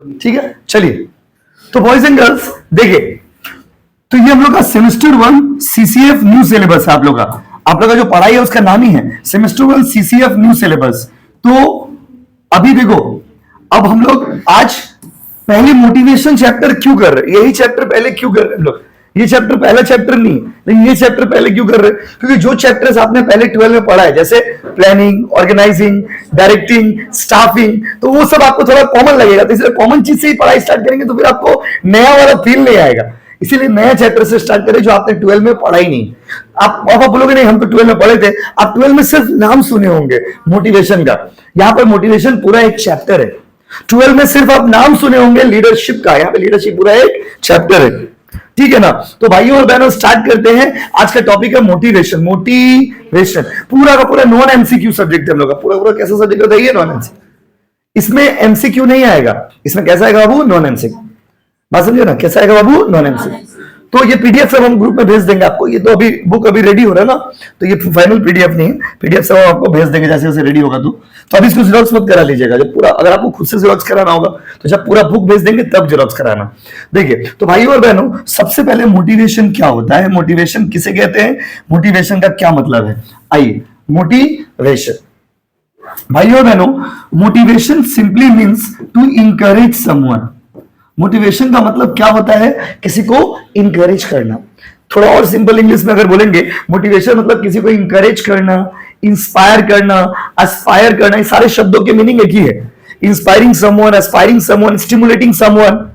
ठीक है, चलिए। तो बॉयज एंड गर्ल्स देखिए, तो ये हम लोग का सेमेस्टर 1 सीसीएफ न्यू सिलेबस है। आप लोग का जो पढ़ाई है उसका नाम ही है सेमेस्टर 1 सीसीएफ न्यू सिलेबस। तो अभी देखो, अब हम लोग आज पहले मोटिवेशन चैप्टर क्यों कर रहे हैं, यही चैप्टर पहले क्यों कर रहे हैं हम लोग। ये चैप्टर पहला चैप्टर नहीं, लेकिन ये चैप्टर पहले क्यों कर रहे हैं, क्योंकि जो चैप्टर्स आपने पहले 12 में पढ़ा है, जैसे प्लानिंग, ऑर्गेनाइजिंग, डायरेक्टिंग, स्टाफिंग, तो वो सब आपको थोड़ा कॉमन लगेगा। तो इसलिए कॉमन चीज से ही पढ़ाई स्टार्ट करेंगे तो फिर आपको नया वाला फील नहीं आएगा। इसीलिए नया चैप्टर से स्टार्ट करें जो आपने 12 में पढ़ा ही नहीं। आप बोलोगे नहीं हम तो 12 में पढ़े थे, आप 12 में सिर्फ नाम सुने होंगे मोटिवेशन का। यहां पर मोटिवेशन पूरा एक चैप्टर है। 12 में सिर्फ आप नाम सुने होंगे लीडरशिप का, यहाँ पे लीडरशिप पूरा एक चैप्टर है। ठीक है ना। तो भाइयों और बहनों स्टार्ट करते हैं। आज का टॉपिक है मोटिवेशन। मोटिवेशन पूरा का पूरा नॉन एमसीक्यू सब्जेक्ट है हम लोग का। पूरा कैसा सब्जेक्ट होता है ये, नॉन एमसीक्यू। इसमें एमसीक्यू नहीं आएगा, इसमें कैसा आएगा बाबू, नॉन एमसीक्यू। बात समझे ना, कैसा आएगा बाबू, नॉन एमसीक्यू। तो ये पीडीएफ सब हम ग्रुप में भेज देंगे आपको। ये तो अभी बुक अभी रेडी हो रहा है ना, तो ये फाइनल पीडीएफ नहीं है, पीडीएफ सब आपको भेज देंगे जैसे जैसे रेडी होगा। तो अभी इसको जेरॉक्स मत करा लीजिएगा। जब पूरा, अगर आपको खुद से जेरॉक्स कराना होगा तो जब पूरा बुक भेज देंगे तब जेरॉक्स कराना। देखिए, तो भाइयों और बहनों सबसे पहले मोटिवेशन क्या होता है, मोटिवेशन किसे कहते हैं, मोटिवेशन का क्या मतलब है। आइए, मोटिवेशन भाइयों और बहनों, motivation simply means to encourage someone. Motivation का मतलब क्या होता है, किसी को इंकरेज करना। थोड़ा और सिंपल इंग्लिश में अगर बोलेंगे, मोटिवेशन मतलब किसी को इंकरेज करना, इंस्पायर करना, एस्पायर करना। ये सारे शब्दों के मीनिंग एक ही है। Inspiring someone, aspiring someone, stimulating someone,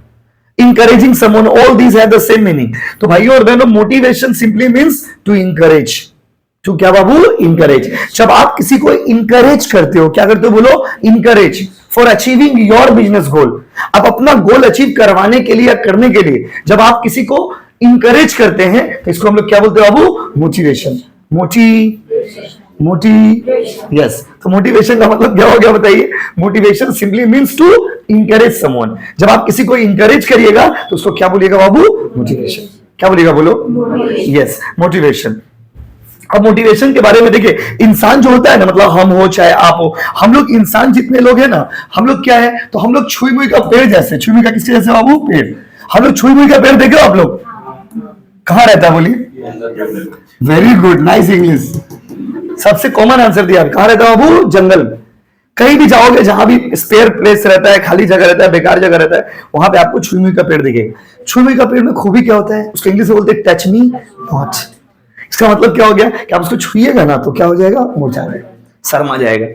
encouraging someone, all these have the same meaning. तो भाइयों और बहनों, motivation simply means to encourage. तो क्या बाबू, इंकरेज। जब आप किसी को इंकरेज करते हो, क्या करते हो बोलो, encourage for achieving your business गोल। आप अपना गोल अचीव करवाने के लिए या करने के लिए जब आप किसी को इंकरेज करते हैं तो इसको हम लोग क्या बोलते हैं बाबू, मोटिवेशन। यस। तो मोटिवेशन का मतलब क्या हो गया बताइए, motivation simply means to encourage someone. जब आप किसी को इंकरेज करिएगा तो उसको क्या बोलिएगा बाबू, मोटिवेशन। क्या बोलिएगा बोलो, यस, मोटिवेशन। अब मोटिवेशन के बारे में देखिए, इंसान जो होता है ना, मतलब हम हो चाहे आप हो, हम लोग इंसान जितने लोग हैं ना, हम लोग क्या है, तो हम लोग छुई मुई का पेड़ जैसे। छुई मुई का किसके जैसे बाबू, पेड़। हम लोग छुई मुई का पेड़ देखे हो आप लोग, कहां रहता है बोलिए, वेरी गुड, नाइस इंग्लिश, सबसे कॉमन आंसर दिया। कहां रहता है बाबू, जंगल। कहीं भी जाओगे जहां भी स्पेयर प्लेस रहता है, खाली जगह रहता है, बेकार जगह रहता है, वहां पे आपको छुई मुई का पेड़ दिखेगा। छुई मुई का पेड़ में खूबी क्या होता है, उसको इंग्लिश में बोलते हैं टच मी नॉट। इसका मतलब क्या हो गया कि आप उसको छुइएगा ना तो क्या हो जाएगा, मुरझा जाएगा, शर्मा जाएगा।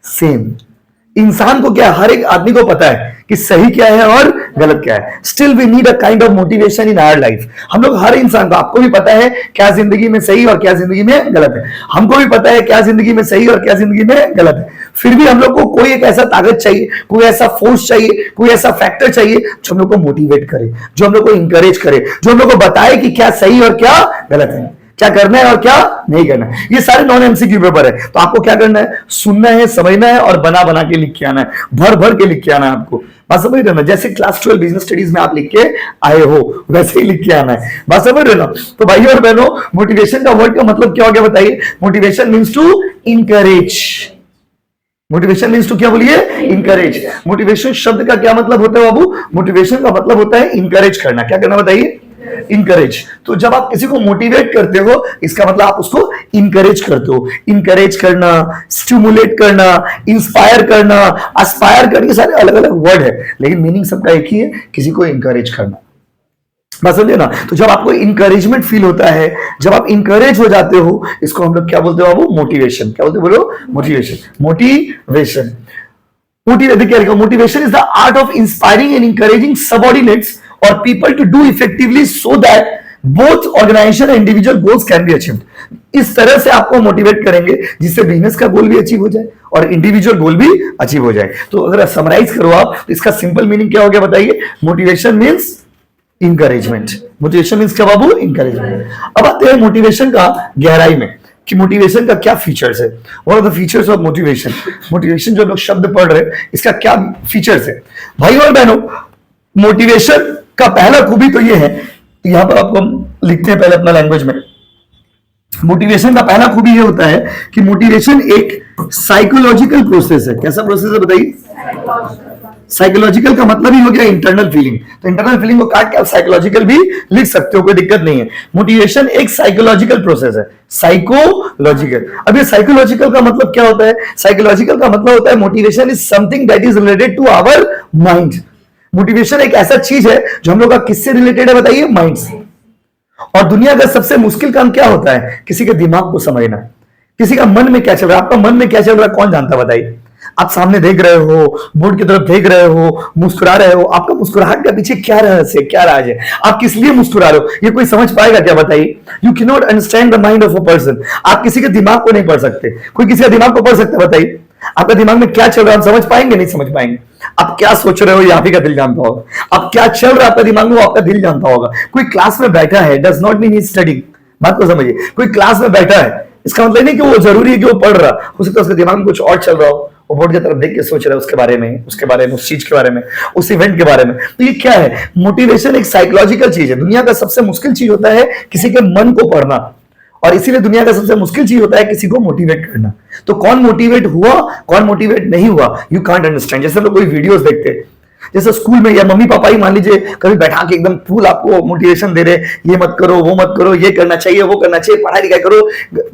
सेम इंसान को क्या, हर एक आदमी को पता है कि सही क्या है और गलत क्या है। Still we need a kind of motivation in our life. हम लोग, हर इंसान को, आपको भी पता है क्या जिंदगी में सही और क्या जिंदगी में गलत है। हमको भी पता है क्या जिंदगी में सही और क्या जिंदगी में गलत है। फिर भी हम लोग को कोई एक ऐसा ताकत चाहिए, कोई ऐसा फोर्स चाहिए, कोई ऐसा फैक्टर चाहिए जो हम लोग को मोटिवेट करे, जो हम लोग को इंकरेज करे, जो हम लोग को बताए कि क्या सही और क्या गलत है, क्या करना है और क्या नहीं करना है। ये सारे नॉन एमसीक्यू पेपर है। तो आपको क्या करना है, सुनना है, समझना है और बना बना के लिख के आना है, भर भर के लिख के आना है आपको। बात समझ रहे ना, जैसे क्लास 12 बिजनेस स्टडीज में आप लिख के आए हो वैसे ही लिख के आना है। बात समझ रहे ना। तो भाइयों और बहनों, मोटिवेशन का वर्ड का मतलब क्या हो गया बताइए, motivation means to encourage. Motivation means to क्या बोलिए, इंकरेज। मोटिवेशन शब्द का क्या मतलब होता है बाबू, मोटिवेशन का मतलब होता है इंकरेज करना। क्या करना बताइए, इंकरेज। तो जब आप किसी को मोटिवेट करते हो, इसका मतलब आप उसको इंकरेज करते हो। इंकरेज करना, स्टिमुलेट करना, इंस्पायर करना, एस्पायर करना, सारे अलग अलग वर्ड है, लेकिन मीनिंग सबका एक ही है, किसी को इंकरेज करना। बस समझे ना। तो जब आपको इंकरेजमेंट फील होता है, जब आप इंकरेज हो जाते हो, इसको हम लोग क्या बोलते हो बाबू, मोटिवेशन। क्या बोलते हो बोलो, motivation. Motivation motivation is the art of inspiring and encouraging subordinates or people to do effectively so that both organization and individual goals can be achieved. इस तरह से आपको मोटिवेट करेंगे जिससे बिजनेस का गोल भी अचीव हो जाए और इंडिविजुअल गोल भी अचीव हो जाए। तो अगर समराइज करो आप, तो इसका सिंपल मीनिंग क्या हो गया बताइए, motivation means encouragement. Motivation means क्या बाबू, इंकरेजमेंट। अब आते हैं मोटिवेशन का गहराई में कि मोटिवेशन का क्या फीचर्स है। What are the features of motivation. Motivation जो लोग शब्द पढ़ रहे हैं, इसका क्या फीचर्स है। भाई और बहनों, मोटिवेशन का पहला खूबी तो ये है, यहां पर आपको हम लिखते हैं पहले अपना लैंग्वेज में। मोटिवेशन का पहला खूबी ये होता है कि मोटिवेशन एक साइकोलॉजिकल प्रोसेस है। कैसा प्रोसेस है बताइए, साइकोलॉजिकल का मतलब ही हो गया इंटरनल फीलिंग, तो इंटरनल फीलिंग को काट के आप साइकोलॉजिकल भी लिख सकते हो, कोई दिक्कत नहीं है। मोटिवेशन एक साइकोलॉजिकल प्रोसेस है, साइकोलॉजिकल। अब ये साइकोलॉजिकल का मतलब क्या होता है? साइकोलॉजिकल का मतलब होता है motivation is something that is related to our mind. Motivation एक ऐसा चीज है जो हम लोग का किससे रिलेटेड है बताइए? माइंड से। और दुनिया का सबसे मुश्किल काम क्या होता है? किसी के दिमाग को समझना, किसी का मन में क्या चल रहा है। आपका मन में क्या चल रहा है कौन जानता है बताइए? आप सामने देख रहे हो, बोर्ड की तरफ देख रहे हो, मुस्कुरा रहे हो, आपका मुस्कुराहट के पीछे क्या रहस्य, क्या राज है? आप किस लिए मुस्कुरा रहे हो ये कोई समझ पाएगा क्या बताइए? You can not understand the mind of a person. आप किसी के दिमाग को नहीं पढ़ सकते, कोई किसी का दिमाग को पढ़ सकता है बताइए? आपका दिमाग में क्या चल रहा है आप समझ पाएंगे? नहीं समझ पाएंगे। आप क्या सोच रहे हो ये आप ही का दिल जानता होगा। आप क्या चल रहा है आपका दिमाग में वो आपका दिल जानता होगा। कोई क्लास में बैठा है does not mean he study. बात को समझिए, कोई क्लास में बैठा है इसका मतलब नहीं कि वो जरूरी है कि वो पढ़ रहा, हो सकता है उसके दिमाग में कुछ और चल रहा हो, वो बोर्ड की तरफ देख के सोच रहा है उसके बारे में, उस चीज के बारे में, उस इवेंट के बारे में। तो ये क्या है? मोटिवेशन एक साइकोलॉजिकल चीज है। दुनिया का सबसे मुश्किल चीज होता है किसी के मन को पढ़ना, और इसीलिए दुनिया का सबसे मुश्किल चीज होता है किसी को मोटिवेट करना। तो कौन मोटिवेट हुआ, कौन मोटिवेट नहीं हुआ, यू कांट अंडरस्टैंड। जैसे हम लोग कोई वीडियोस देखते हैं, जैसे स्कूल में या मम्मी पापा ही मान लीजिए कभी बैठा के एकदम फुल आपको मोटिवेशन दे रहे, ये मत करो, वो मत करो, ये करना चाहिए, वो करना चाहिए, पढ़ाई लिखाई करो,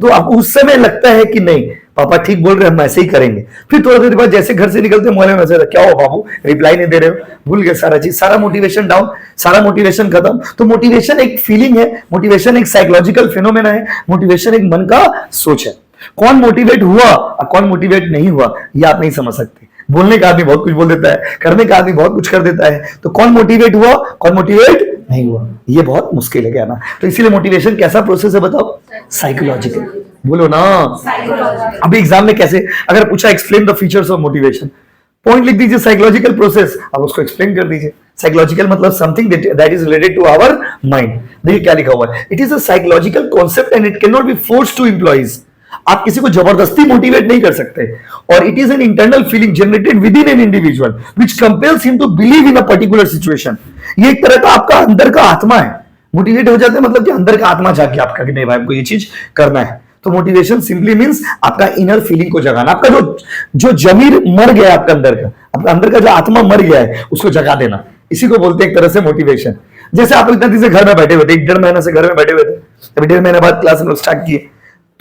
तो आपको उस समय लगता है कि नहीं पापा ठीक बोल रहे हैं, हम ऐसे ही करेंगे। फिर थोड़ी देर बाद जैसे घर से निकलते मोहल्ले में मैसेज, क्या हो बाबू रिप्लाई नहीं दे रहे हो, भूल गए सारा चीज, सारा मोटिवेशन डाउन, सारा मोटिवेशन खत्म। तो मोटिवेशन एक फीलिंग है, मोटिवेशन एक साइकोलॉजिकल फिनोमेना है, मोटिवेशन एक मन का सोच है। कौन मोटिवेट हुआ और कौन मोटिवेट नहीं हुआ ये आप नहीं समझ सकते। बोलने का आदमी बहुत कुछ बोल देता है, करने का आदमी बहुत कुछ कर देता है, तो कौन मोटिवेट हुआ कौन मोटिवेट नहीं हुआ ये बहुत मुश्किल है कहना। तो इसीलिए मोटिवेशन कैसा प्रोसेस है बताओ? साइकोलॉजिकल। बोलो ना। अभी एग्जाम में कैसे अगर पूछा explain the features of motivation, point लिख दीजिए साइकोलॉजिकल प्रोसेस, अब उसको एक्सप्लेन कर दीजिए। साइकोलॉजिकल मतलब something that is related to our mind. देखिए क्या लिखा हुआ है, it is a psychological concept and it can not be forced to employees. आप किसी को जबरदस्ती मोटिवेट नहीं कर सकते, और it is an internal feeling generated within an individual which compels him to believe in a particular situation. ये एक तरह का आपका अंदर का आत्मा है। मोटिवेट हो जाते हैं मतलब कि अंदर का आत्मा जाके आपका कि नहीं भाई हमको ये चीज करना है। तो मोटिवेशन सिंपली मींस आपका इनर फीलिंग को जगाना, आपका जो जमीर मर गया है आपका अंदर का, आपका अंदर का जो आत्मा मर गया है उसको जगा देना, इसी को बोलते हैं एक तरह से मोटिवेशन। जैसे आप इतना दिन से घर में बैठे हुए थे, 1.5 महीना से घर में बैठे हुए थे, अभी 1.5 महीने बाद क्लास में स्टार्ट किए,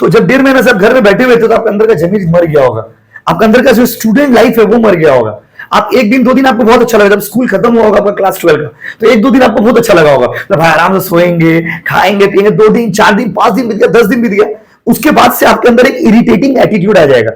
तो जब 1.5 महीना से आप घर में बैठे हुए थे तो आपका अंदर का जमीर मर गया होगा, आपका अंदर का जो स्टूडेंट लाइफ है वो मर गया होगा। आप एक दिन दो दिन आपको बहुत अच्छा लगा, जब स्कूल खत्म हुआ होगा आपका क्लास 12 का, तो एक दो दिन आपको बहुत अच्छा लगा होगा, तो भाई आराम से सोएंगे, खाएंगे पिएंगे, 2 दिन 4 दिन 5 दिन बीत गया, 10 दिन बीत गया, उसके बाद से आपके अंदर एक इरिटेटिंग एटीट्यूड आ जाएगा,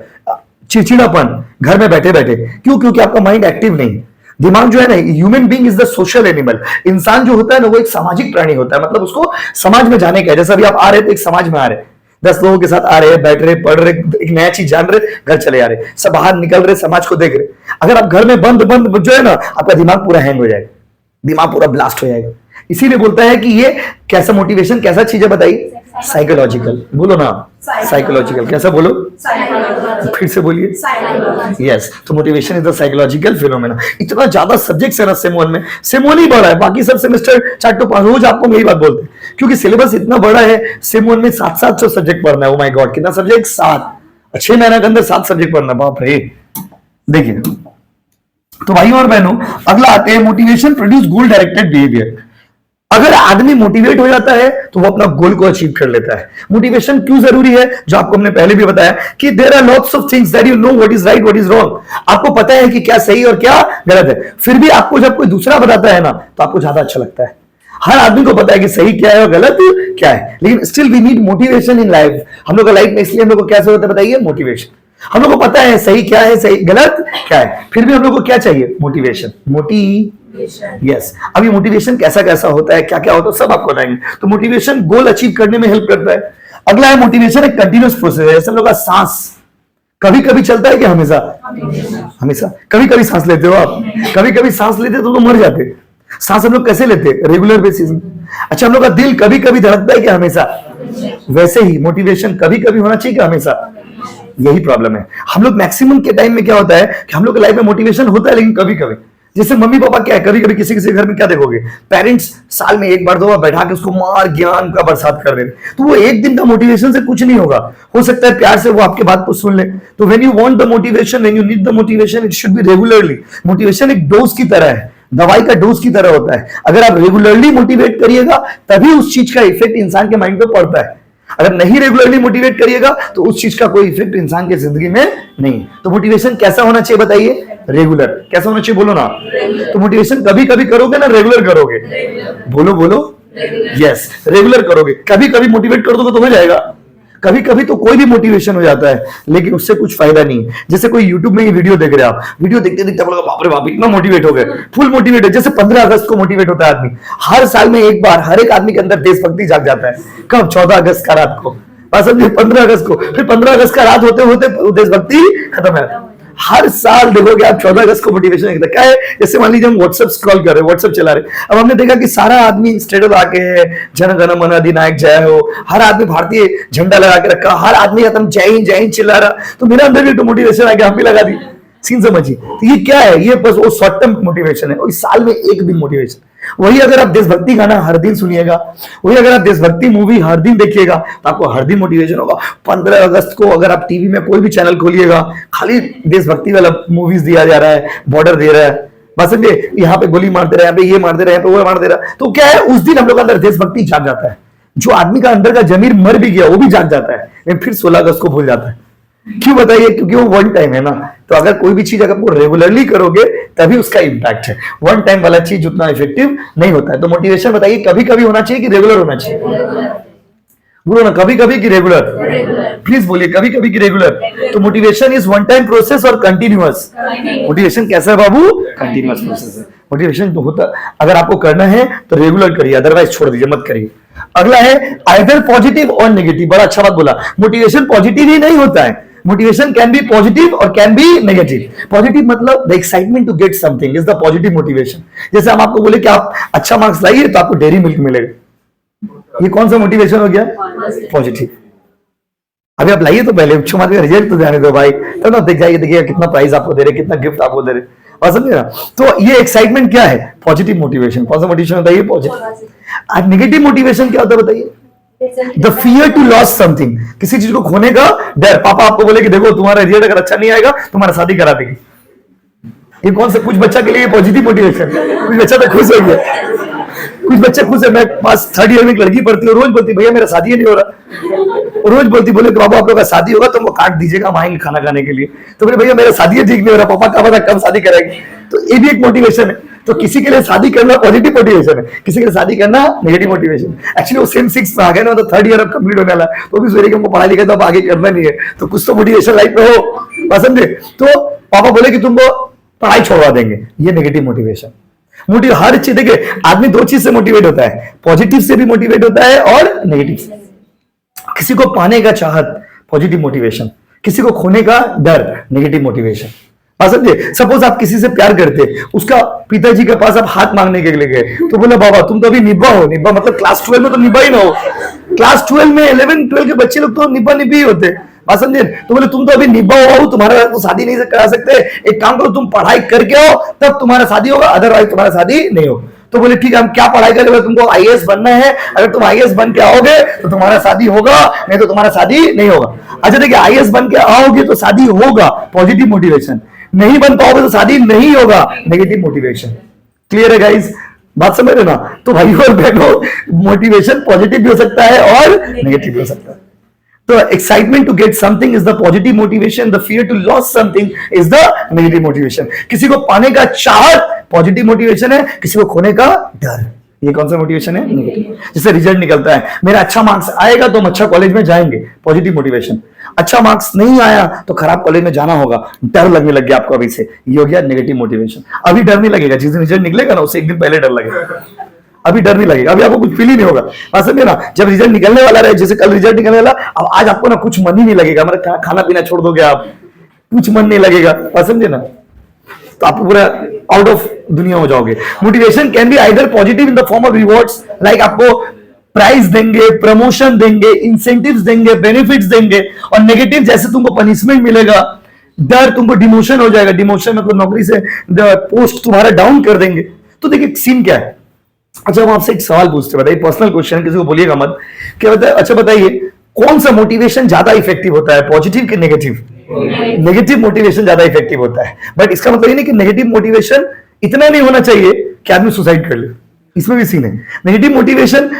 चिड़चिड़ापन घर में बैठे बैठे। क्यों? क्योंकि आपका माइंड एक्टिव नहीं है। दिमाग जो है ना, human being is the social animal. इंसान जो होता है ना वो एक सामाजिक प्राणी होता है, मतलब उसको समाज में जाने का है। जैसे अभी आप आ रहे थे एक समाज में आ रहे, 10 लोगों के साथ आ रहे, बैठ रहे, पढ़ रहे, एक नया चीज जान रहे, घर चले आ रहे, सब बाहर निकल रहे, समाज को देख रहे। अगर आप घर में बंद बंद जो है ना, आपका दिमाग पूरा हैंग हो जाएगा, दिमाग पूरा ब्लास्ट हो जाएगा। इसीलिए बोलता है कि ये कैसा मोटिवेशन कैसा चीज है बताइए? साइकोलॉजिकल। बोलो ना साइकोलॉजिकल। कैसा बोलो? फिर से बोलिए। यस, तो motivation is the psychological phenomena. इतना ज्यादा सब्जेक्ट्स है ना सेम 1 में, सेम 1 ही बड़ा है, बाकी सब सेमेस्टर 4 to 5 रोज आपको यही बात बोलते हैं, क्योंकि सिलेबस इतना बड़ा है। सेम 1 में 700 सब्जेक्ट पढ़ना है। ओ माय गॉड, कितना सब्जेक्ट? 7। 6 महीने के अंदर 7 सब्जेक्ट पढ़ना, बाप रे। देखिए तो भाइयों और बहनों, अगला आते हैं मोटिवेशन प्रोड्यूस गोल डायरेक्टेड बिहेवियर। अगर आदमी मोटिवेट हो जाता है तो वो अपना गोल को अचीव कर लेता है। मोटिवेशन क्यों जरूरी है? जो आपको हमने पहले भी बताया कि there are lots of things that you know what is right what is wrong. आपको पता है कि क्या सही और क्या गलत है, फिर भी आपको जब कोई दूसरा बताता है ना तो आपको ज्यादा अच्छा लगता है। हर आदमी को पता है कि सही क्या है और गलत क्या है, लेकिन still we need motivation in life. हम लोग का लाइफ में इसलिए हम लोग को कैसे होता है बताइए? मोटिवेशन। हम लोग को पता है सही क्या है, सही गलत क्या है, फिर भी हम लोग को क्या चाहिए? मोटिवेशन। यस। अभी मोटिवेशन कैसा कैसा होता है, क्या क्या होता है, सब आपको बताएंगे। तो मोटिवेशन गोल अचीव करने में हेल्प करता है। अगला है मोटिवेशन एक कंटिन्यूअस प्रोसेस है। जैसे हम लोग का सांस कभी कभी चलता है कि हमेशा? हमेशा। कभी कभी सांस लेते हो आप? कभी कभी सांस लेते तो मर जाते। सांस हम लोग कैसे लेते? रेगुलर बेसिस में। अच्छा, हम लोग का दिल कभी कभी धड़कता है कि हमेशा? वैसे ही मोटिवेशन कभी कभी होना चाहिए कि हमेशा? यही प्रॉब्लम है। हम लोग मैक्सिमम के टाइम में क्या होता है कि हम लोग की लाइफ में मोटिवेशन होता है लेकिन कभी कभी, जैसे मम्मी पापा क्या है, कभी कभी किसी किसी घर में क्या देखोगे, पेरेंट्स साल में एक बार दो बार बैठा के उसको मार ज्ञान का बरसात कर दे, तो वो एक दिन का मोटिवेशन से कुछ नहीं होगा। हो सकता है प्यार से वो आपके बात को सुन ले। तो when you want the motivation, when you need the motivation, it should be regularly. Motivation एक डोज की तरह है, दवाई का डोज की तरह होता है। अगर आप रेगुलरली मोटिवेट करिएगा तभी उस चीज का इफेक्ट इंसान के माइंड पे पड़ता है। अगर नहीं रेगुलरली मोटिवेट करिएगा तो उस चीज का कोई इफेक्ट इंसान की जिंदगी में नहीं। तो मोटिवेशन कैसा होना चाहिए बताइए? रेगुलर। कैसा होना चाहिए बोलो ना? तो मोटिवेशन कभी कभी करोगे ना रेगुलर करोगे? बोलो बोलो। यस, रेगुलर करोगे। कभी कभी मोटिवेट कर दोगे तो हो जाएगा। कभी कभी तो कोई भी मोटिवेशन हो जाता है लेकिन उससे कुछ फायदा नहीं है। जैसे कोई यूट्यूब में ये वीडियो देख रहे हैं आप, वीडियो देखते देखते बोलोगे बाप रे बाप इतना मोटिवेट हो गए, फुल मोटिवेट है। जैसे 15 अगस्त को मोटिवेट होता है आदमी, हर साल में एक बार हर एक आदमी के अंदर देशभक्ति जाग जाता है। कब? 14 अगस्त का रात को। बात समझे? 15 अगस्त को। फिर 15 अगस्त का रात होते होते देशभक्ति खत्म है। हर साल देखोगे आप 14 अगस्त को मोटिवेशन क्या है। जैसे मान लीजिए हम व्हाट्सएप स्क्रॉल कर रहे हैं, व्हाट्सएप चला रहे, अब हमने देखा कि सारा आदमी स्टेटस आके है जन गण मन अधिनायक जय हो, हर आदमी भारतीय झंडा लगा के रखा, हर आदमी एकदम जय हिंद चिल्ला रहा, तो मेरा अंदर भी तो मोटिवेशन आ गया, हम भी लगा दी। सीन समझिए। तो ये क्या है? ये बस वो शॉर्ट टर्म मोटिवेशन है, और इस साल में एक दिन मोटिवेशन। वही अगर आप देशभक्ति गाना हर दिन सुनिएगा, वही अगर आप देशभक्ति मूवी हर दिन देखिएगा तो आपको हर दिन मोटिवेशन होगा। 15 अगस्त को अगर आप टीवी में कोई भी चैनल खोलिएगा, खाली देशभक्ति वाला मूवीज दिया जा रहा है, बॉर्डर दे रहा है, बस समझे, यहाँ पे गोली मार दे रहा है, यहाँ पे ये मार दे रहा है, यहाँ पे वो मार दे रहा है, तो क्या है उस दिन हम लोग के अंदर देशभक्ति जाग जाता है। जो आदमी का अंदर का जमीर मर भी गया वो भी जाग जाता है, लेकिन फिर 16 अगस्त को भूल जाता है। क्यों बताइए? क्योंकि वो वन टाइम है ना। तो अगर कोई भी चीज अगर आप रेगुलरली करोगे तभी उसका इंपैक्ट है। वन टाइम वाला चीज उतना इफेक्टिव नहीं होता है। तो मोटिवेशन बताइए कभी कभी होना चाहिए कि रेगुलर होना चाहिए? बोलो ना, कभी कभी कि रेगुलर? प्लीज बोलिए, कभी कभी कि रेगुलर? तो motivation is one time process और कंटिन्यूअस। मोटिवेशन कैसा है बाबू? कंटिन्यूअस प्रोसेस है। मोटिवेशन तो होता, अगर आपको करना है तो रेगुलर करिए, अदरवाइज छोड़ दीजिए, मत करिए। अगला है आइदर पॉजिटिव और नेगेटिव। बड़ा अच्छा बात बोला। मोटिवेशन पॉजिटिव ही नहीं होता है, मोटिवेशन कैन बी पॉजिटिव और कैन बी नेगेटिव। पॉजिटिव मतलब the excitement to get something is the positive motivation. जैसे हम आपको बोले कि आप अच्छा मार्क्स लाइए तो आपको डेयरी मिल्क मिलेगा, ये कौन सा मोटिवेशन हो गया? पॉजिटिव। अभी आप लाइए तो पहले उच्च माध्यमिक रिजल्ट तो जाने दो भाई, तो ना देख जाइए, देखिए कितना प्राइज आपको दे रहे, कितना गिफ्ट आपको दे रहे, और समझे ना। तो ये एक्साइटमेंट क्या है? Positive motivation. कौन सा मोटिवेशन होता है? ये पॉजिटिव। आज नेगेटिव मोटिवेशन क्या होता है बताइए? The fear to loss something, किसी चीज को खोने का डर। पापा आपको बोले कि देखो तुम्हारा रिजल्ट अगर अच्छा नहीं आएगा तुम्हारा शादी करा देगी, ये कौन सा? कुछ बच्चा के लिए पॉजिटिव मोटिवेशन, कुछ बच्चा तो खुश हो गया, कुछ बच्चे खुश है। मैं पास 3rd ईयर में एक लड़की पढ़ती है, रोज बोलती भैया मेरा शादी नहीं हो रहा, रोज बोलती, बोले बाबा आप लोग का शादी होगा तो वो काट दीजिएगा, हम आएंगे खाना खाने के लिए। तो बोले भैया मेरा शादी ठीक नहीं हो रहा, पापा का पता कब शादी कराएगी। तो ये भी एक मोटिवेशन है। तो किसी के लिए शादी करना पॉजिटिव मोटिवेशन है, किसी के लिए शादी करना नेगेटिव मोटिवेशन। एक्चुअली वो सेम 6 में आ गए ना, तो 3rd ईयर अब कंप्लीट होने वाला, तो भी सोच रहे हमको पढ़ाई लिखाई तो अब आगे करना नहीं है, तो कुछ तो मोटिवेशन लाइफ में हो, समझे। तो पापा बोले कि तुमको पढ़ाई छोड़वा देंगे, ये नेगेटिव मोटिवेशन। मोटिव हर चीज, देखिए आदमी 2 चीज से मोटिवेट होता है, पॉजिटिव से भी मोटिवेट होता है और नेगेटिव से। किसी को पाने का चाहत पॉजिटिव मोटिवेशन, किसी को खोने का डर नेगेटिव मोटिवेशन। समझे? सपोज आप किसी से प्यार करते, उसका पिताजी के पास आप हाथ मांगने के लिए गए, तो बोला बाबा तुम तो अभी निब्बा हो, निब्बा मतलब क्लास 12 में तो निब्बा ही ना हो, क्लास 12 में 11 12 के बच्चे लोग तो निब्बा निब्बी ही होते, समझे। तो बोले तुम तो अभी निब्बा हो, तुम्हारा तो शादी नहीं करा सकते, एक काम करो तुम पढ़ाई करके आओ तब तुम्हारा शादी होगा, अदरवाइज तुम्हारा शादी नहीं हो। तो बोले ठीक है हम क्या पढ़ाई करेंगे? तुमको आईएएस बनना है, अगर तुम आईएएस बन के आओगे तो तुम्हारा शादी होगा, नहीं तो तुम्हारा शादी नहीं होगा। अच्छा देखिए, आईएएस बन के आओगे तो शादी होगा, पॉजिटिव मोटिवेशन। नहीं बन पाओगे तो शादी नहीं होगा, नेगेटिव मोटिवेशन। क्लियर है गाइस? बात समझ रहे ना? तो भाई और बहनों, मोटिवेशन पॉजिटिव भी हो सकता है और नेगेटिव भी हो सकता है। तो excitement to get something is the positive motivation, the fear to loss something is the negative motivation. किसी को पाने का चाहत पॉजिटिव मोटिवेशन है, किसी को खोने का डर, ये कौन सा मोटिवेशन है? नेगेटिव। जैसे रिजल्ट निकलता है, मेरा अच्छा मार्क्स आएगा तो हम अच्छा कॉलेज में जाएंगे, पॉजिटिव मोटिवेशन। अच्छा मार्क्स नहीं आया तो खराब कॉलेज में जाना होगा, डर लगने लग गया आपको अभी से, ये हो गया नेगेटिव मोटिवेशन। अभी डर नहीं लगेगा, जिस दिन रिजल्ट निकलेगा ना उससे एक दिन पहले डर लगेगा, अभी डर नहीं लगेगा, अभी आपको कुछ फील ही नहीं होगा। बात समझे ना? जब रिजल्ट निकलने वाला रहे, जैसे कल रिजल्ट निकलने वाला, अब आज आपको ना कुछ मन ही नहीं लगेगा, मतलब खाना पीना छोड़ दोगे आप, कुछ मन नहीं लगेगा, बात समझे ना? तो आप पूरा आउट ऑफ दुनिया हो जाओगे। Motivation can be either positive in the form of rewards, like आपको प्राइज देंगे, प्रमोशन देंगे, इंसेंटिव्स देंगे, बेनिफिट्स देंगे, और नेगेटिव जैसे तुमको पनिशमेंट मिलेगा, डर, तुमको डिमोशन हो जाएगा, डिमोशन मतलब नौकरी से पोस्ट तुम्हारा डाउन कर देंगे। तो देखिए सीन क्या है। अच्छा हम आपसे एक सवाल पूछते हैं, बताइए, पर्सनल क्वेश्चन, किसी को बोलिएगा मत, क्या बताए। अच्छा बताइए, कौन सा मोटिवेशन ज्यादा इफेक्टिव होता है, पॉजिटिव कि नेगेटिव? नेगेटिव मोटिवेशन ज्यादा इफेक्टिव होता है। बट इसका मतलब ये नहीं कि नेगेटिव मोटिवेशन इतना नहीं होना चाहिए कि आदमी सुसाइड कर ले, इसमें भी सीन है। नेगेटिव मोटिवेशन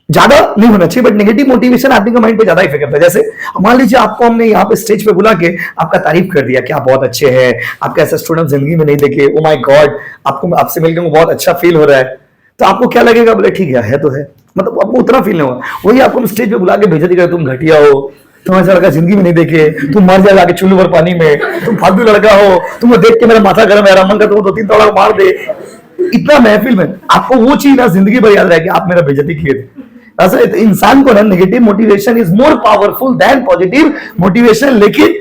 ज्यादा नहीं होना चाहिए, बट नेगेटिव मोटिवेशन आदमी का माइंड पे ज्यादा इफेक्ट करता है। जैसे मान लीजिए आपको हमने यहाँ पे स्टेज पे बुला के आपका तारीफ कर दिया कि आप बहुत अच्छे हैं, आपका ऐसा स्टूडेंट जिंदगी में नहीं देखे, ओ माय गॉड, आपको आपसे मिलकर बहुत अच्छा फील हो रहा है, तो आपको क्या लगेगा, बोले ठीक है तो है, मतलब आपको उतना फील नहीं होगा। वही आपको स्टेज पे बुला के बेइज्जती कर, तुम घटिया हो, तुम्हारा ऐसा लड़का जिंदगी में नहीं देखे, तुम मर जाएगा आगे चुल्लू भर पानी में, तुम फालतू लड़का हो, तुमको देख के मेरा माथा गर्म है, मन का तुम 2-3 तोड़ा मार दे, इतना महफिल में आपको वो चीज ना जिंदगी भर याद रहे कि आप मेरा बेइज्जती किए थे। ऐसा इंसान को ना negative motivation is more powerful than positive motivation. लेकिन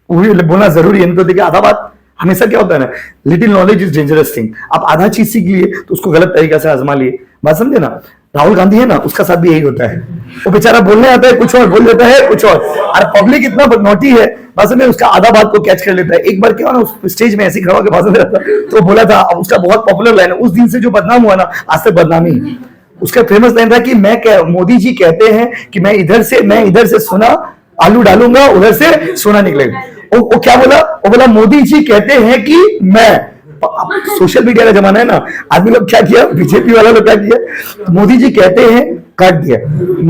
वही बोलना जरूरी है, नहीं तो देखिए आधा बात हमेशा क्या होता है ना, little knowledge is dangerous thing. आप आधा चीज सीख लिए तो उसको गलत तरीके से आजमा लिए, बात समझे ना। राहुल गांधी है ना, उसका साथ भी यही होता है, वो बेचारा बोलने आता है कुछ और, बोल देता है कुछ और पब्लिक इतना नॉटी है, बस में उसका आधा बात को कैच कर लेता है। एक बार क्या ना, उस स्टेज में ऐसे खड़ा होकर भाषण दे रहा था, तो बोला था, उसका बहुत पॉपुलर लाइन है, उस दिन से जो बदनाम हुआ ना, आज तक बदनामी। उसका फेमस लाइन था कि मोदी जी कहते हैं कि मैं इधर से सोना आलू डालूंगा, उधर से सोना निकलेगा। वो क्या बोला, वो बोला मोदी जी कहते हैं कि मैं, सोशल मीडिया का जमाना है ना, आदमी लोग क्या किया, बीजेपी वाला लोग क्या किया, मोदी जी कहते हैं, काट दिया,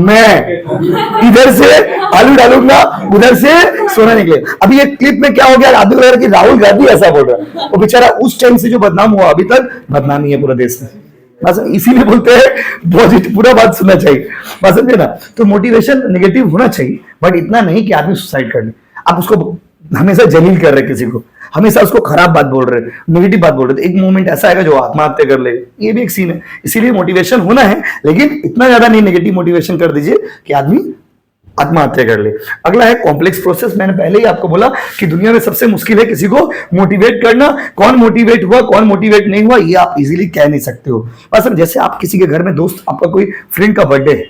मैं इधर से आलू डालूंगा, उधर से सोना निकलेगा। अभी एक क्लिप में क्या हो गया, आदमी लग रहा कि राहुल गांधी ऐसा बोल रहा है, वो बेचारा उस टाइम से जो बदनाम हुआ, अभी तक बदनामी है पूरे देश में। बस इसीलिए बोलते हैं पॉजिटिव, पूरा बात सुनना चाहिए, बस समझे ना। तो मोटिवेशन नेगेटिव होना चाहिए, बट इतना नहीं कि आदमी सुसाइड कर ले। आप उसको हमेशा जलील कर रहे, किसी को हमेशा उसको खराब बात बोल रहे, नेगेटिव बात बोल रहे, तो एक मोमेंट ऐसा आएगा जो आत्महत्या कर ले, ये भी एक सीन है। इसीलिए मोटिवेशन होना है, लेकिन इतना ज्यादा नहीं नेगेटिव मोटिवेशन कर दीजिए कि आदमी आत्महत्या कर ले। अगला है कॉम्प्लेक्स प्रोसेस। मैंने पहले ही आपको बोला कि दुनिया में सबसे मुश्किल है किसी को मोटिवेट करना। कौन मोटिवेट हुआ, कौन मोटिवेट नहीं हुआ, ये आप इजीली कह नहीं सकते हो। बस जैसे आप किसी के घर में दोस्त, आपका कोई फ्रेंड का बर्थडे है,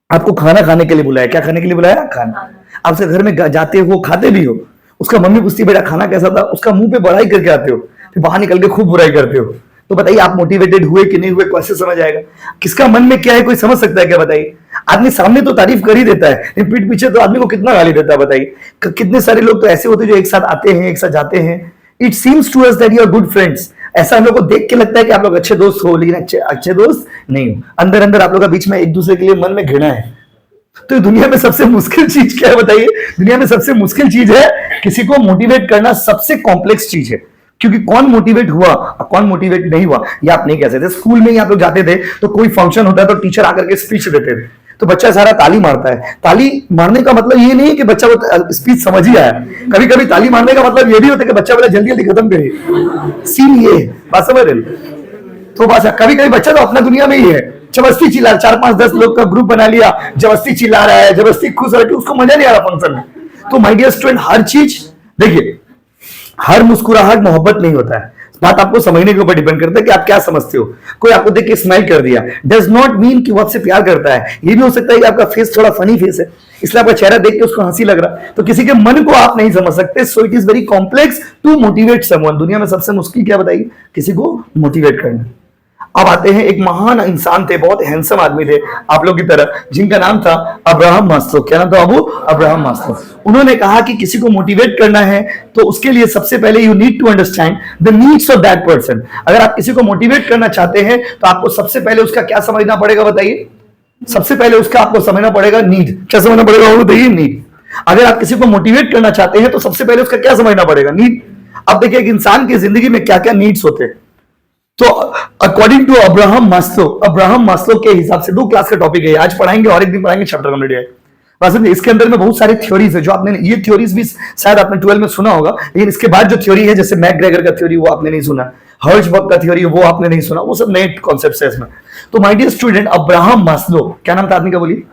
आपको खाना खाने के लिए बुलाया, क्या खाने के लिए बुलाया, खाना। आपसे घर में जाते हो, खाते भी हो, उसका मम्मी पूछती बेटा खाना कैसा था, उसका मुंह पे बड़ाई करके आते हो, फिर बाहर निकल के खूब बुराई करते हो, तो बताइए आप मोटिवेटेड हुए कि नहीं हुए, कैसे समझ आएगा, किसका मन में क्या है, कोई समझ सकता है क्या, बताइए। आदमी सामने तो तारीफ कर ही देता है, लेकिन पीठ पीछे तो आदमी को कितना गाली देता है, बताइए। कितने सारे लोग तो ऐसे होते हैं जो एक साथ आते हैं, एक साथ जाते हैं, it seems to us that you are good friends, ऐसा हम लोग को देख के लगता है कि आप लोग अच्छे दोस्त हो, लेकिन अच्छे दोस्त नहीं हो। अंदर अंदर आप लोग का बीच में एक दूसरे के लिए मन में घृणा है। तो दुनिया में सबसे मुश्किल चीज क्या है, बताइए। दुनिया में सबसे मुश्किल चीज है किसी को मोटिवेट करना, सबसे कॉम्प्लेक्स चीज है, क्योंकि कौन मोटिवेट हुआ और कौन मोटिवेट नहीं हुआ ये आप नहीं कह सकते। स्कूल में ही आप लोग जाते थे तो कोई फंक्शन होता है तो टीचर आकर के स्पीच देते थे, तो बच्चा सारा ताली मारता है। ताली मारने का मतलब ये नहीं कि बच्चा को स्पीच समझ ही आया, कभी कभी ताली मारने का मतलब ये भी होता है कि बच्चा बोला जल्दी जल्दी खत्म करिए, सीन ये बात समझ रहे। तो बस कभी कभी बच्चा तो अपना दुनिया में ही है, जबरदस्ती चिल्ला, 4-5-10 लोग का ग्रुप बना लिया, जबरदस्ती चिल्ला रहा है, जबरदस्ती खुश रह के, उसको मजा नहीं आ रहा फंक्शन में। तो माय डियर स्टूडेंट, हर चीज देखिए, हर मुस्कुराहट मोहब्बत नहीं होता है, बात आपको समझने के ऊपर डिपेंड करता है कि आप क्या समझते हो। कोई आपको देख के स्माइल कर दिया डज नॉट मीन कि वो आपसे प्यार करता है। ये भी हो सकता है कि आपका फेस थोड़ा फनी फेस है, इसलिए आपका चेहरा देख के उसको हंसी लग रहा है, तो किसी के मन को आप नहीं समझ सकते। So it is very complex to motivate someone. दुनिया में सबसे मुश्किल क्या बताइए, किसी को मोटिवेट करना। अब आते हैं, एक महान इंसान थे, बहुत हैंडसम आदमी थे आप लोग की तरह, जिनका नाम था अब्राहम मास्लो। क्या नाम था बाबू, अब्राहम मास्लो। उन्होंने कहा कि किसी को मोटिवेट करना है तो उसके लिए सबसे पहले you need to understand the needs of that person. अगर आप किसी को मोटिवेट करना चाहते हैं तो आपको सबसे पहले उसका क्या समझना पड़ेगा, बताइए। सबसे पहले उसका आपको समझना पड़ेगा नीड। क्या समझना पड़ेगा बाबू, बताइए, नीड। अगर आप किसी को मोटिवेट करना चाहते हैं तो सबसे पहले उसका क्या समझना पड़ेगा, नीड। अब देखिए एक इंसान की जिंदगी में क्या क्या नीड्स होते हैं। तो अकॉर्डिंग टू अब्राहम मास्लो के हिसाब से 2 क्लास का टॉपिक है, आज पढ़ाएंगे और एक दिन पढ़ाएंगे चैप्टर कंप्लीट है। इसके अंदर में बहुत सारी थ्योरीज है जो आपने, ये थ्योरीज भी शायद आपने 12 में सुना होगा, लेकिन इसके बाद जो थ्योरी है, जैसे मैकग्रेगर का थ्योरी वो आपने नहीं सुना, हर्ट्जबर्ग का थ्योरी वो आपने नहीं सुना, वो सब नए कॉन्सेप्ट्स है इसमें। तो my dear student, Abraham Maslow, क्या नाम था आदमी का, बोलिए।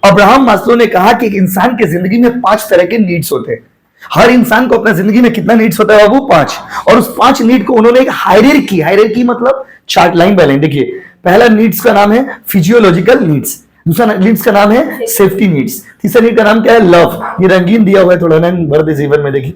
अब्राहम मास्लो ने कहा कि एक इंसान की जिंदगी में 5 तरह के नीड्स होते हैं। हर इंसान को अपना जिंदगी में कितना नीड्स होता है बाबू, 5। और उस 5 नीड को उन्होंने एक हायरार्की मतलब चार्ट, लाइन बाय लाइन। देखिए, पहला नीड्स का नाम है फिजियोलॉजिकल नीड्स। दूसरा नीड्स का नाम है सेफ्टी नीड्स। तीसरा नीड का नाम क्या है? लव। ये रंगीन दिया हुआ है थोड़ा ना, भर दे जीवन में, देखिए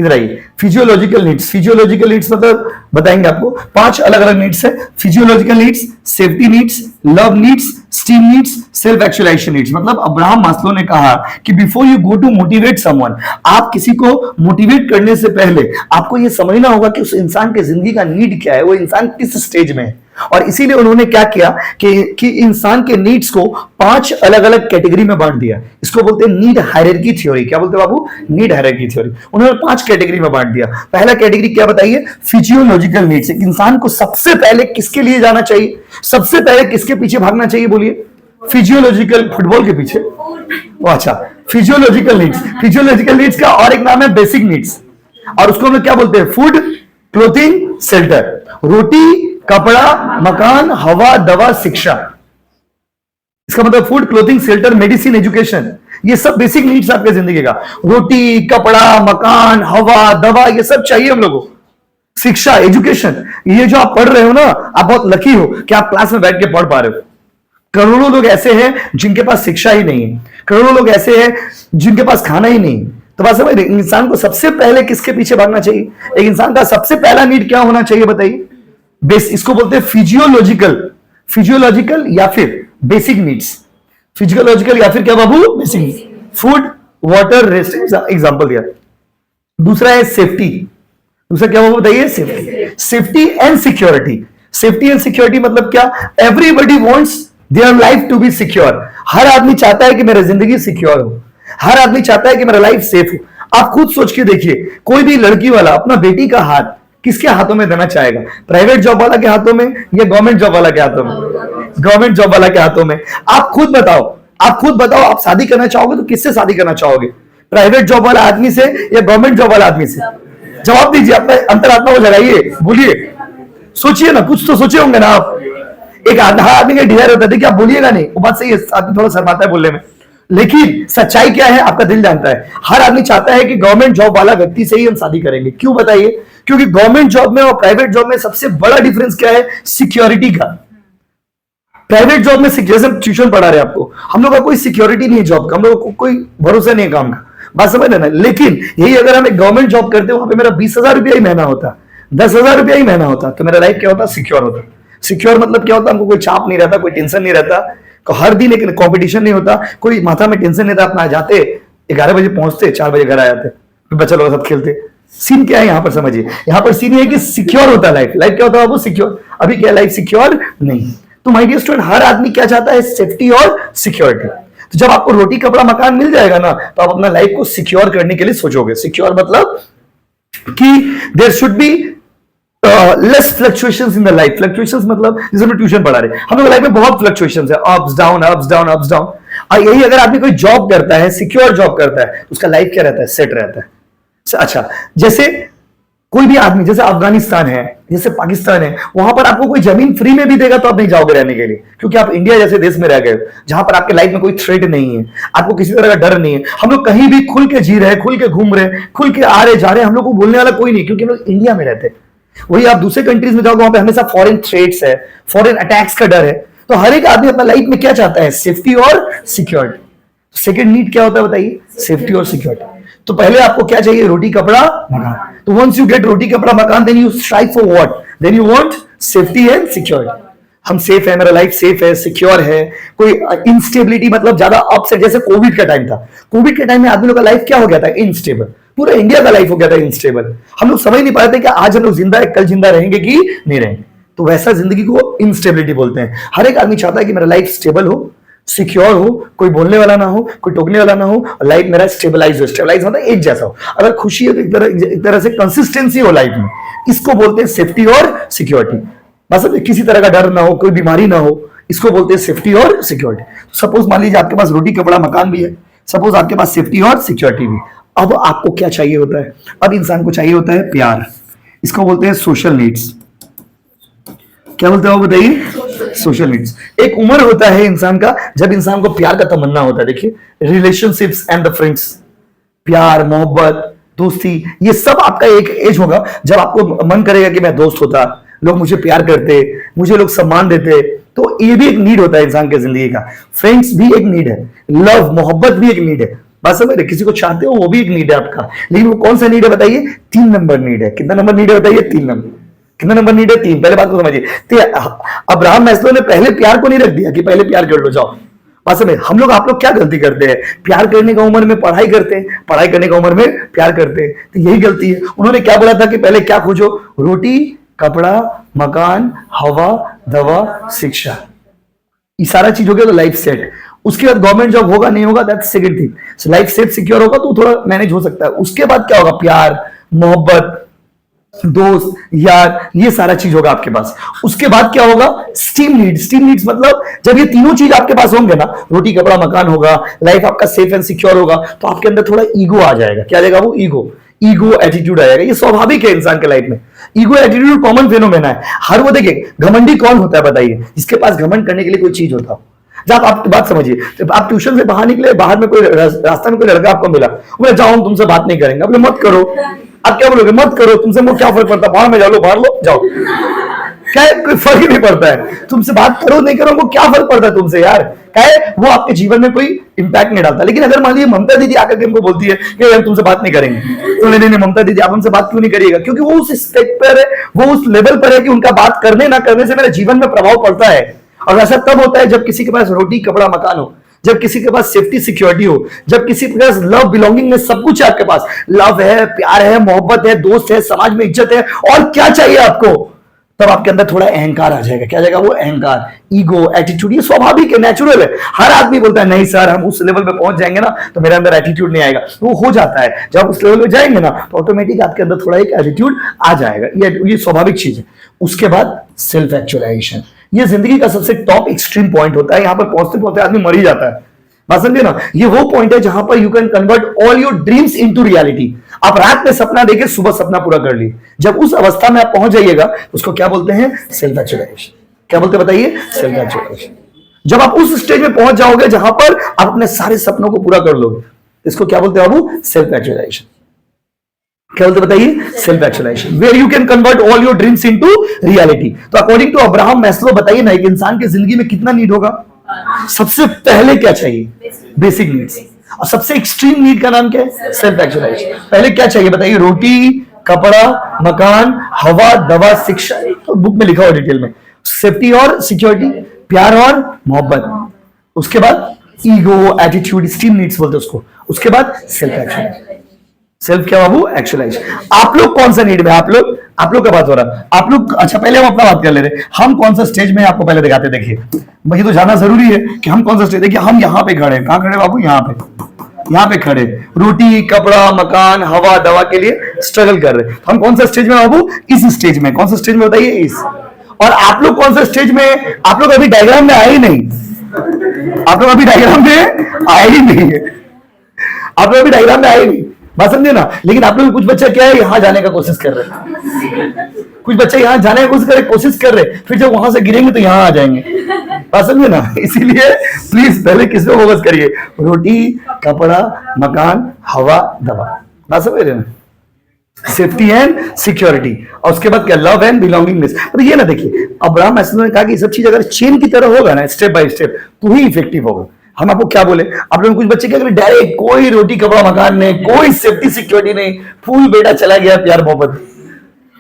इधर आइए। फिजियोलॉजिकल नीड्स, फिजियोलॉजिकल नीड्स मतलब बताएंगे आपको, 5 अलग अलग नीड्स है। Physiological needs, safety needs, love needs, esteem needs, self actualisation needs. मतलब अब्राहम मास्लो ने कहा कि before you go to motivate someone, आप किसी को मोटिवेट करने से पहले आपको यह समझना होगा कि उस इंसान के जिंदगी का नीड क्या है, वो इंसान किस स्टेज में है। और इसीलिए उन्होंने क्या किया कि इंसान के नीड्स को 5 अलग अलग कैटेगरी में बांट दिया। इसको बोलते हैं नीड हायरार्की थ्योरी। क्या बोलते हैं बाबू? Need hierarchy theory. उन्होंने 5 कैटेगरी में बांट दिया। पहला कैटेगरी क्या बताइए? Physiological needs. एक इंसान को सबसे पहले किसके लिए जाना चाहिए, सबसे पहले किसके पीछे भागना चाहिए? बोलिए। फिजियोलॉजिकल, फुटबॉल के पीछे। अच्छा, फिजियोलॉजिकल नीड्स। फिजियोलॉजिकल नीड्स का और एक नाम है बेसिक नीड्स, और उसको हम लोग क्या बोलते हैं? Food, clothing, shelter. रोटी, कपड़ा, मकान, हवा, दवा, शिक्षा। इसका मतलब food, clothing, shelter, medicine, education, ये सब बेसिक नीड्स आपके जिंदगी का। रोटी, कपड़ा, मकान, हवा, दवा, ये सब चाहिए हम लोगों को। शिक्षा, एजुकेशन, ये जो आप पढ़ रहे हो ना, आप बहुत लकी हो कि आप क्लास में बैठ के पढ़ पा रहे हो। करोड़ों लोग ऐसे हैं जिनके पास शिक्षा ही नहीं है, करोड़ों लोग ऐसे हैं जिनके पास खाना ही नहीं है। तो बात समझ रहे? इंसान को सबसे पहले किसके पीछे भागना चाहिए? एक इंसान का सबसे पहला नीड क्या होना चाहिए बताइए? बेस। इसको बोलते हैं फिजियोलॉजिकल, फिजियोलॉजिकल या फिर बेसिक नीड्स। फिजियोलॉजिकल या फिर क्या बाबू? Basic. Food, water, rest, example दिया। दूसरा है सेफ्टी। दूसरा क्या बाबू बताइए? Safety. Safety and security. Safety and security मतलब क्या? Everybody wants their life to be secure. हर आदमी चाहता है कि मेरी जिंदगी सिक्योर हो, हर आदमी चाहता है कि मेरा लाइफ सेफ हो। आप खुद सोच के देखिए, कोई भी लड़की वाला अपना बेटी का हाथ किसके हाथों में देना चाहेगा? प्राइवेट जॉब वाला के हाथों में या गवर्नमेंट जॉब वाला के हाथों में? गवर्नमेंट जॉब वाला के हाथों में। आप खुद बताओ, आप खुद बताओ, आप शादी करना चाहोगे तो किससे शादी करना चाहोगे? प्राइवेट जॉब वाला आदमी से या गवर्नमेंट जॉब वाला आदमी से? जवाब दीजिए, अपना अंतरात्मा को जगाइए, बोलिए, सोचिए ना, कुछ तो सोचे होंगे ना आप। एक आदमी का डिजायर होता है, देखिए आप बोलिएगा नहीं, वो बात सही है, आदमी थोड़ा शर्माता है बोलने में, लेकिन सच्चाई क्या है आपका दिल जानता है। हर आदमी चाहता है कि गवर्नमेंट जॉब वाला व्यक्ति से ही हम शादी करेंगे। क्यों बताइए? क्योंकि गवर्नमेंट जॉब में और प्राइवेट जॉब में सबसे बड़ा डिफरेंस क्या है? सिक्योरिटी का। प्राइवेट जॉब में जैसे ट्यूशन पढ़ा रहे आपको, हम लोग का कोई सिक्योरिटी नहीं है जॉब का, हम लोग को कोई भरोसा नहीं है काम का, बात समझ ना। लेकिन यही अगर हम एक गवर्नमेंट जॉब करते हो, वहां पे मेरा 20,000 रुपया ही महीना होता, 10,000 रुपया ही महीना होता, तो मेरा लाइफ क्या होता? सिक्योर होता। सिक्योर मतलब क्या होता? हमको कोई चाप नहीं रहता, कोई टेंशन नहीं रहता, हर दिन एक कंपटीशन नहीं होता, कोई माथा में टेंशन नहीं था। अपना जाते 11 बजे पहुंचते, 4 बजे घर आ जाते, फिर बच्चा लोग साथ खेलते। सीन क्या है यहाँ पर समझिए, यहाँ पर सीन है कि सिक्योर होता है लाइफ। लाइफ क्या होता है वो? सिक्योर। अभी क्या लाइफ सिक्योर नहीं। तो माय डियर स्टूडेंट, हर आदमी क्या चाहता है? सेफ्टी और सिक्योरिटी। तो जब आपको रोटी, कपड़ा, मकान मिल जाएगा ना, तो आप अपना लाइफ को सिक्योर करने के लिए सोचोगे। सिक्योर मतलब कि there should be less fluctuations in the life. Fluctuations मतलब जैसे हम ट्यूशन पढ़ा रहे, हम लोग लाइफ में बहुत फ्लक्चुएशंस है, ups down, ups down, ups down. और यही अगर आदमी कोई जॉब करता है, सिक्योर जॉब करता है, तो उसका लाइफ क्या रहता है? सेट रहता है। अच्छा, जैसे कोई भी आदमी, जैसे अफगानिस्तान है, जैसे पाकिस्तान है, वहां पर आपको कोई जमीन फ्री में भी देगा तो आप नहीं जाओगे रहने के लिए, क्योंकि आप इंडिया जैसे देश में रह गए, जहां पर आपके लाइफ में कोई थ्रेट नहीं है, आपको किसी तरह का डर नहीं है। हम लोग कहीं भी खुल के जी रहे, खुल के घूम रहे, खुल के आ रहे जा रहे, हम लोग को बोलने वाला कोई नहीं, क्योंकि हम लोग इंडिया में रहते हैं। वही आप दूसरे कंट्रीज में जाओगे, वहां पे हमेशा फॉरेन थ्रेट्स है, फॉरेन अटैक्स का डर है। तो हर एक आदमी अपना लाइफ में क्या चाहता है? सेफ्टी और सिक्योरिटी। सेकंड नीड क्या होता है बताइए? सेफ्टी और सिक्योरिटी। तो पहले आपको क्या चाहिए? रोटी, कपड़ा, मकान। तो once you get roti, kapda, makaan, then you strive for what? Then you want safety and security. हम सेफ है, मेरा लाइफ सेफ है, सिक्योर है, कोई इंस्टेबिलिटी मतलब ज्यादा अपसेट। जैसे कोविड का टाइम था, कोविड के टाइम में आदमी लोग का लाइफ क्या हो गया था? इनस्टेबल। पूरा इंडिया का लाइफ हो गया था इनस्टेबल। हम लोग समझ नहीं पाते कि आज हम लोग जिंदा है, कल जिंदा रहेंगे कि नहीं रहेंगे। तो वैसा जिंदगी को इंस्टेबिलिटी बोलते हैं। हर एक आदमी चाहता है कि मेरा लाइफ स्टेबल हो, सिक्योर हो, कोई बोलने वाला ना हो, कोई टोकने वाला ना हो, और लाइफ मेरा स्टेबलाइज हो। स्टेबलाइज मतलब एक जैसा हो। अगर खुशी है तो एक तरह से कंसिस्टेंसी हो लाइफ में, इसको बोलते हैं सेफ्टी और सिक्योरिटी। बस किसी तरह का डर ना हो, कोई बीमारी ना हो, इसको बोलते हैं सेफ्टी और सिक्योरिटी। सपोज मान लीजिए आपके पास रोटी, कपड़ा, मकान भी है, सपोज आपके पास सेफ्टी और सिक्योरिटी भी। अब आपको क्या चाहिए होता है? अब इंसान को चाहिए होता है प्यार। इसको बोलते हैं सोशल नीड्स। क्या बोलते हैं वो बताइए? Social needs. एक उम्र होता है इंसान का जब इंसान को प्यार का तमन्ना होता है। देखिए, रिलेशनशिप्स एंड द फ्रेंड्स, प्यार, मोहब्बत, दोस्ती, ये सब आपका एक एज होगा जब आपको मन करेगा कि मैं दोस्त होता, लोग मुझे प्यार करते, मुझे लोग सम्मान देते, तो ये भी एक नीड होता है इंसान के जिंदगी का। फ्रेंड्स भी एक नीड है, लव मोहब्बत भी एक नीड है। बस समझ रहे, किसी को चाहते हो वो भी एक नीड है आपका, लेकिन वो कौन सा नीड है बताइए? 3 नंबर नीड है। कितना नंबर नीड है बताइए? 3 नंबर। कितना नंबर नीड है? 3। पहले बात को समझिए। तो अब्राहम मैस्लो ने पहले प्यार को नहीं रख दिया कि पहले प्यार कर लो जाओ। बस में हम लोग आप लोग क्या गलती करते हैं? प्यार करने का उम्र में पढ़ाई करते हैं, पढ़ाई करने का उम्र में प्यार करते हैं, तो यही गलती है। उन्होंने क्या बोला था कि पहले क्या खोजो? रोटी, कपड़ा, मकान, हवा, दवा, शिक्षा। ये सारा चीज हो गया तो लाइफ सेट। उसके बाद गवर्नमेंट जॉब होगा नहीं होगा that's second thing. So life set secure होगा तो थोड़ा मैनेज हो सकता है। उसके बाद क्या होगा? प्यार, मोहब्बत, दोस्त, यार, ये सारा चीज होगा आपके पास। उसके बाद क्या होगा? Steam need. स्टीम नीड्स मतलब जब ये तीनों चीज आपके पास होंगे ना, रोटी, कपड़ा, मकान होगा, लाइफ आपका सेफ एंड सिक्योर होगा, तो आपके अंदर थोड़ा ईगो आ जाएगा। क्या आ जाएगा? वो ईगो एटीट्यूड आ जाएगा। ये स्वाभाविक है इंसान के लाइफ में। ईगो एटीट्यूड कॉमन फेनोमेना है। हर वो देखिए, घमंडी कौन होता है बताइए? जिसके पास घमंड करने के लिए कोई चीज होता हो। जब आप बात समझिए, जब आप ट्यूशन से बाहर निकले, बाहर में कोई रास्ता में कोई लड़का आपको मिला, बोले जाओ हम तुमसे बात नहीं करेंगे। बोले मत करो। आप क्या बोलोगे? मत करो, तुमसे वो क्या फर्क पड़ता है? बाहर में जाओ, बाहर लो जाओ, क्या है? कोई फर्क ही नहीं पड़ता है। तुमसे बात करो नहीं करो, वो क्या फर्क पड़ता है तुमसे यार? क्या है? वो आपके जीवन में कोई इंपैक्ट नहीं डालता। लेकिन अगर मान लीजिए ममता दीदी आकर के हमको बोलती है कि हम तुमसे बात नहीं करेंगे, तो नहीं नहीं ममता दीदी आप हमसे बात क्यों नहीं करिएगा? क्योंकि वो उस स्टेप पर है, वो उस लेवल पर है कि उनका बात करने ना करने से मेरे जीवन में प्रभाव पड़ता है। और ऐसा तब होता है जब किसी के पास रोटी, कपड़ा, मकान हो, जब किसी के पास सेफ्टी सिक्योरिटी हो, जब किसी के पास लव, बिलोंगिंगनेस, सब कुछ है आपके पास। लव है, प्यार है, मोहब्बत है, दोस्त है, समाज में इज्जत है, और क्या चाहिए आपको? तब आपके अंदर थोड़ा अहंकार आ जाएगा। क्या जाएगा? वो अहंकार, ईगो, एटीट्यूड। ये स्वाभाविक है, नेचुरल है। हर आदमी बोलता है नहीं सर हम उस लेवल पे पहुंच जाएंगे ना तो मेरे अंदर एटीट्यूड नहीं आएगा। तो वो हो जाता है। जब उस लेवल पे जाएंगे ना तो ऑटोमेटिक आपके अंदर थोड़ा एक एटीट्यूड आ जाएगा। ये स्वाभाविक चीज है। उसके बाद सेल्फ एक्चुअलाइजेशन। ये जिंदगी का सबसे टॉप एक्सट्रीम पॉइंट होता है। यहां पर पहुंचते पहुंचते आदमी मर ही जाता है। बात समझे ना? ये वो पॉइंट है जहां पर you can convert all your dreams into reality. आप रात में सपना देके सुबह सपना पूरा कर लिए। जब उस अवस्था में आप पहुंच जाइएगा, उसको क्या बोलते हैं? Self actualisation. क्या बोलते हैं बताइए? Self actualisation. जब आप उस स्टेज में पहुंच जाओगे जहां पर आप अपने सारे सपनों को पूरा कर लोगे, इसको क्या बोलते हैं बाबू? Self actualisation. क्या बोलते बताइए? Self actualisation, where you can convert all your dreams into reality. तो अकॉर्डिंग टू अब्राहम मैस्लो बताइए ना, एक इंसान की जिंदगी में कितना नीड होगा? सबसे पहले क्या चाहिए? Basic needs. और सबसे एक्सट्रीम नीड का नाम क्या है? Self actualisation. पहले क्या चाहिए बताइए? रोटी, कपड़ा, मकान, हवा, दवा, शिक्षा। तो बुक में लिखा हुआ डिटेल में। सेफ्टी और सिक्योरिटी, प्यार और मोहब्बत। उसके बाद ईगो, एटीट्यूड, स्टीम नीड्स बोलते हैं उसको। उसके बाद सेल्फ एक्चुअलाइजेशन। सेल्फ क्या बाबू? एक्चुअलाइज। आप लोग कौन सा नीड में? आप लोग का बात हो रहा है। आप लोग अच्छा पहले हम अपना बात कर ले रहे। हम कौन सा स्टेज में आपको पहले दिखाते। देखिए भाई तो जाना जरूरी है कि हम कौन सा स्टेज। देखिए हम यहाँ पे खड़े हैं। कहाँ खड़े बाबू? यहाँ पे खड़े। रोटी, कपड़ा, मकान, हवा, दवा के लिए स्ट्रगल कर रहे। हम कौन सा स्टेज में बाबू? इस स्टेज में। कौन सा स्टेज में बताइए? इस। और आप लोग कौन सा स्टेज में? आप लोग अभी डायग्राम में आए ही नहीं। आप लोग अभी डायग्राम में आए ही नहीं है। आप लोग अभी डायग्राम में आए नहीं। बात समझे ना? लेकिन आप लोग कुछ बच्चे क्या है, यहां जाने का कोशिश कर रहे हैं। कुछ बच्चे यहां जाने की कोशिश कर रहे हैं, फिर जब वहां से गिरेंगे तो यहां आ जाएंगे। बात समझे ना? इसीलिए प्लीज पहले किस पे फोकस करिए? रोटी, कपड़ा, मकान, हवा, दवा। बात समझ रहे हैं? Safety and security. और उसके बाद क्या? Love and belongingness. तो ये ना देखिए, अब्राहम मैस्लो ने कहा कि सब चीज अगर चेन की तरह होगा ना, स्टेप बाय स्टेप, तो ही इफेक्टिव होगा। हम आपको क्या बोले? आप लोग कुछ बच्चे क्या करें? डायरेक्ट कोई रोटी, कपड़ा, मकान नहीं, कोई सेफ्टी सिक्योरिटी नहीं, फूल बेटा चला गया प्यार मोहब्बत।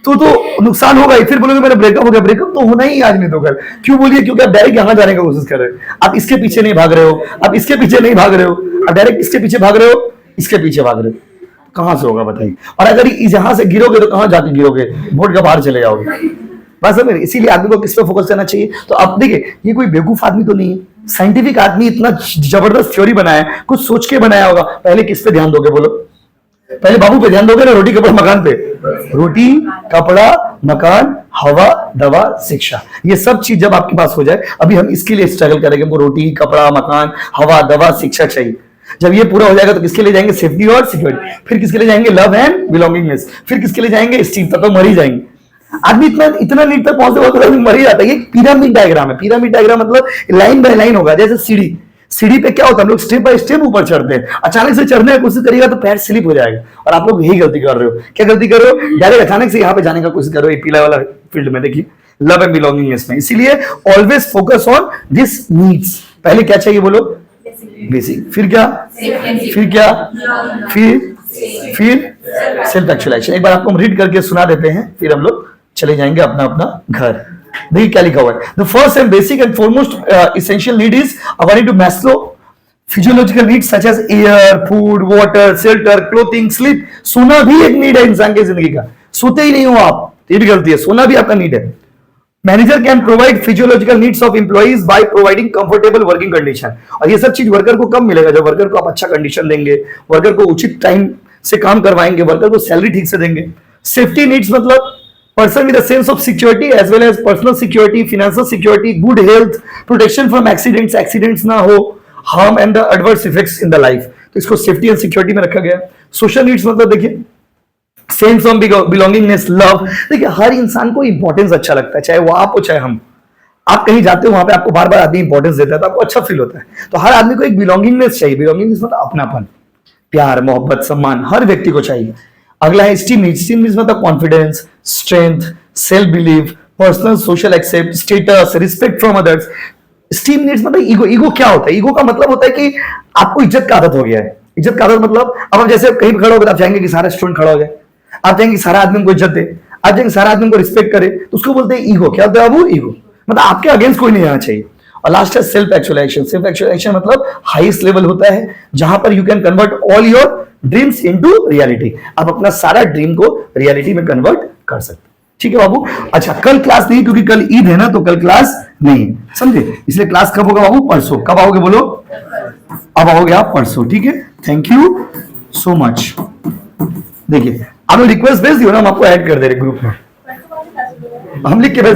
तो नुकसान होगा ही। फिर बोलोगे मेरा ब्रेकअप हो गया। ब्रेकअप तो होना ही आज नहीं तो कल। क्यों बोलिए? क्योंकि आप डायरेक्ट यहां जाने का कोशिश कर रहे हैं। आप इसके पीछे नहीं भाग रहे हो, आप इसके पीछे नहीं भाग रहे हो, आप डायरेक्ट इसके पीछे भाग रहे हो, इसके पीछे भाग रहे हो। कहां से होगा बताइए? और अगर यहां से गिरोगे तो कहां जाके गिरोगे? बोर्ड का बाहर चले जाओगे। बस समझ। इसीलिए आदमी को किस पे फोकस करना चाहिए? तो अब देखिए, ये कोई बेवकूफ आदमी तो नहीं है। साइंटिफिक आदमी इतना जबरदस्त थ्योरी बनाया है, कुछ सोच के बनाया होगा। पहले किस पे ध्यान दोगे बोलो? पहले बाबू पे ध्यान दोगे ना? रोटी, कपड़ा, मकान पे। रोटी, कपड़ा, मकान, हवा, दवा, शिक्षा। ये सब चीज जब आपके पास हो जाए, अभी हम इसके लिए स्ट्रगल करेंगे। हमको रोटी, कपड़ा, मकान, हवा, दवा, शिक्षा चाहिए। जब ये पूरा हो जाएगा तो किसके लिए जाएंगे? सेफ्टी और सिक्योरिटी। फिर किसके लिए जाएंगे? Love and belongingness. फिर किसके लिए जाएंगे? स्टीम। तब तो मर ही जाएंगे। आदमी इतना नीड तक पहुंचते मर ही जाता है। ये पिरामिड डायग्राम है। पिरामिड डायग्राम मतलब लाइन बाय लाइन होगा। जैसे सीढ़ी पे क्या होता है? हम लोग स्टेप बाय स्टेप ऊपर चढ़ते हैं। अचानक से चढ़ने की कोशिश करिएगा तो पैर स्लिप हो जाएगा। और आप लोग यही गलती कर रहे हो। क्या गलती कर रहे हो? डायरेक्ट अचानक से यहाँ पे जाने का कोशिश कर रहे हो। पीला वाला फील्ड में, देखिए लव एंड बिलोंगिंगनेस में। इसीलिए always focus on this needs. पहले क्या चाहिए बोलो? बेसिक। फिर क्या? फिर क्या? फिर सेल्फ एक्चुअलाइजेशन। एक बार आपको हम रीड करके सुना देते हैं, फिर हम लोग चले जाएंगे अपना अपना घर। देखिए क्या लिखा हुआ है। The first and basic and foremost essential need is according to Maslow physiological needs such as air, food, water, shelter, clothing, sleep. सोना भी एक नीड है इंसान की जिंदगी का। सोते ही नहीं हो आप, ये भी गलती है, सोना भी आपका नीड है। Manager can provide physiological needs of employees by providing comfortable working condition. और ये सब चीज वर्कर को कब मिलेगा? जब वर्कर को आप अच्छा कंडीशन देंगे, वर्कर को उचित टाइम से काम करवाएंगे, वर्कर को सैलरी ठीक से देंगे। सेफ्टी नीड्स मतलब person with a sense of security as well as personal security, financial security, good health, protection from accidents ना हो, harm and the adverse effects in the life। तो इसको सेफ्टी एंड सिक्योरिटी में रखा गया। Social needs मतलब देखिए sense of belongingness, love. देखिए हर इंसान को इंपॉर्टेंस अच्छा लगता है, चाहे वो आप हो चाहे हम। आप कहीं जाते हो, वहां पे आपको बार बार आदमी इंपॉर्टेंस देता है तो आपको अच्छा फील होता है। तो हर आदमी को एक बिलोंगिंगनेस चाहिए। बिलोंगिंगनेस मतलब अपनापन, प्यार, मोहब्बत, सम्मान हर व्यक्ति को चाहिए। अगला है स्टीम नीड्स। स्टीम नीड्स मतलब confidence, strength, self believe, personal social accept, status, respect from others. Esteem needs मतलब ईगो। ईगो क्या होता है? ईगो का मतलब होता है कि आपको इज्जत का आदत हो गया है। इज्जत का आदत मतलब अब आप जैसे कहीं खड़े हो गए, आप चाहेंगे कि सारा स्टूडेंट खड़ा हो जाए, आप चाहेंगे कि सारा आदमी को इज्जत दे, आप चाहेंगे सारा आदमी को रिस्पेक्ट करे, तो उसको बोलते हैं ईगो। क्या होता है वो? ईगो। मतलब आपके अगेंस्ट कोई नहीं आना चाहिए। और लास्ट है सेल्फ एक्चुअलाइजेशन। सेल्फ एक्चुअलाइजेशन मतलब हाईएस्ट लेवल होता है जहां पर you can convert all your dreams into reality. आप अपना सारा ड्रीम को रियलिटी में कन्वर्ट कर सकते हैं। ठीक है बाबू? अच्छा, कल क्लास नहीं, क्योंकि कल ईद है ना, तो कल क्लास नहीं है, समझे? इसलिए क्लास कब होगा बाबू? परसों। कब आओगे बोलो? अब आओगे आप परसों। ठीक है, थैंक यू सो मच। देखिए आपने रिक्वेस्ट भेज दियो ना, हम आपको ऐड कर दे रहे ग्रुप में, हम लिख के भेज